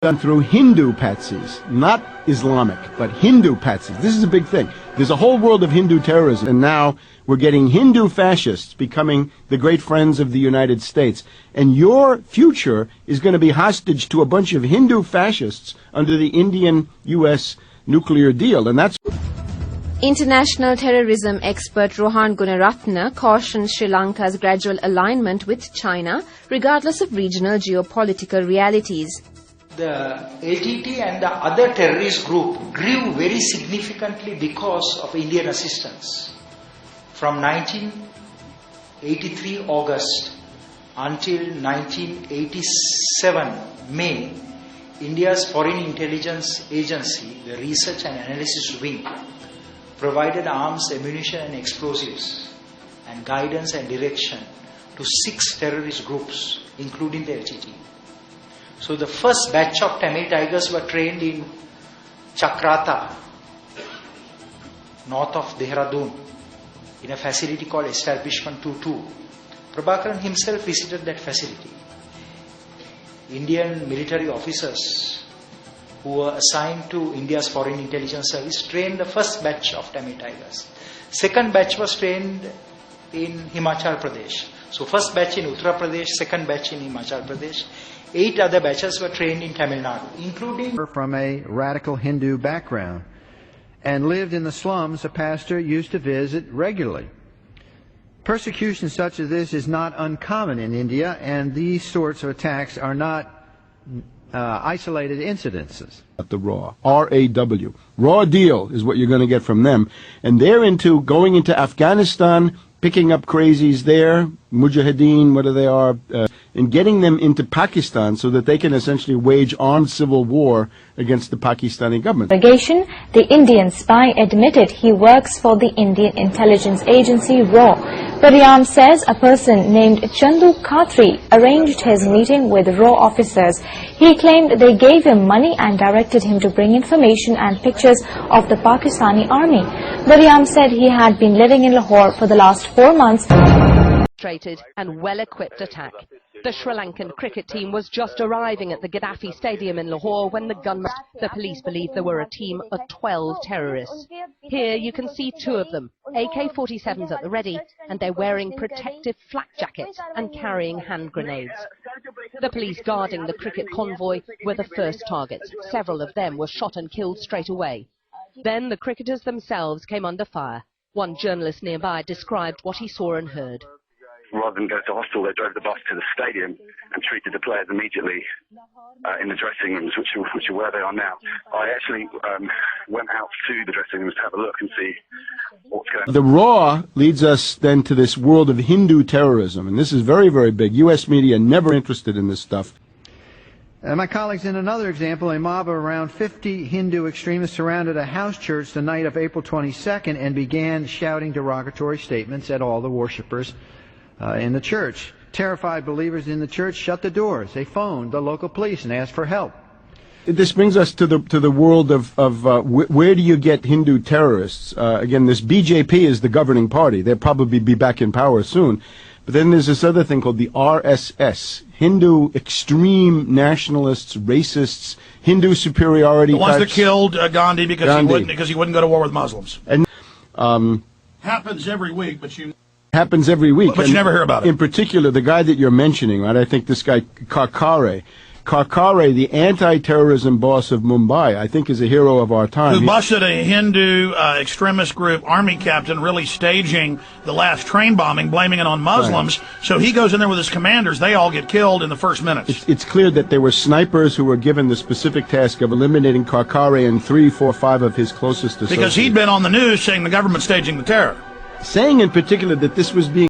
done through Hindu patsies, not Islamic, but Hindu patsies. This is a big thing. There's a whole world of Hindu terrorism, and now we're getting Hindu fascists becoming the great friends of the United States. And your future is going to be hostage to a bunch of Hindu fascists under the Indian-U.S. nuclear deal, and that's... International terrorism expert Rohan Gunaratne cautions Sri Lanka's gradual alignment with China, regardless of regional geopolitical realities. The LTT and the other terrorist group grew very significantly because of Indian assistance. From 1983 August until 1987 May, India's Foreign Intelligence Agency, the Research and Analysis Wing, provided arms, ammunition and explosives and guidance and direction to 6 terrorist groups, including the LTT. So the first batch of Tamil Tigers were trained in Chakrata, north of Dehradun, in a facility called Establishment 22. Prabhakaran himself visited that facility. Indian military officers who were assigned to India's Foreign Intelligence Service trained the first batch of Tamil Tigers. Second batch was trained in Himachal Pradesh. So first batch in Uttar Pradesh, second batch in Himachal Pradesh. 8 other batches were trained in Tamil Nadu, including... From a radical Hindu background and lived in the slums a pastor used to visit regularly. Persecution such as this is not uncommon in India, and these sorts of attacks are not isolated incidences. The RAW, R-A-W. Raw deal is what you're going to get from them. And they're into going into Afghanistan, picking up crazies there, mujahideen, whatever they are, and getting them into Pakistan so that they can essentially wage armed civil war against the Pakistani government. The Indian spy admitted he works for the Indian intelligence agency RAW. Pariyam says a person named Chandu Khatri arranged his meeting with RAW officers. He claimed they gave him money and directed him to bring information and pictures of the Pakistani army. Pariyam said he had been living in Lahore for the last 4 months. And well-equipped attack. The Sri Lankan cricket team was just arriving at the Gaddafi Stadium in Lahore when the police believed there were a team of 12 terrorists. Here you can see 2 of them, AK-47s at the ready, and they're wearing protective flak jackets and carrying hand grenades. The police guarding the cricket convoy were the first targets. Several of them were shot and killed straight away. Then the cricketers themselves came under fire. One journalist nearby described what he saw and heard. Rather than go to hospital, they drove the bus to the stadium and treated the players immediately in the dressing rooms, which are where they are now. I actually went out to the dressing rooms to have a look and see what's going on. The RAW leads us then to this world of Hindu terrorism, and this is very, very big. U.S. media never interested in this stuff. My colleagues, in another example, a mob of around 50 Hindu extremists surrounded a house church the night of April 22nd and began shouting derogatory statements at all the worshippers in the church. Terrified believers in the church shut the doors. They phoned the local police and asked for help. This brings us to the world of where do you get Hindu terrorists? Again, this BJP is the governing party. They'll probably be back in power soon. But then there's this other thing called the RSS, Hindu extreme nationalists, racists, Hindu superiority types. The ones that killed Gandhi because he wouldn't go to war with Muslims. And happens every week, but you never hear about it. In particular, the guy that you're mentioning, right? I think this guy Karkare, the anti-terrorism boss of Mumbai, I think is a hero of our time. Who busted a Hindu extremist group army captain really staging the last train bombing, blaming it on Muslims. Right. So he goes in there with his commanders. They all get killed in the first minutes. It's clear that there were snipers who were given the specific task of eliminating Karkare and 3, 4, 5 of his closest associates. Because he'd been on the news saying the government's staging the terror. Saying in particular that this was being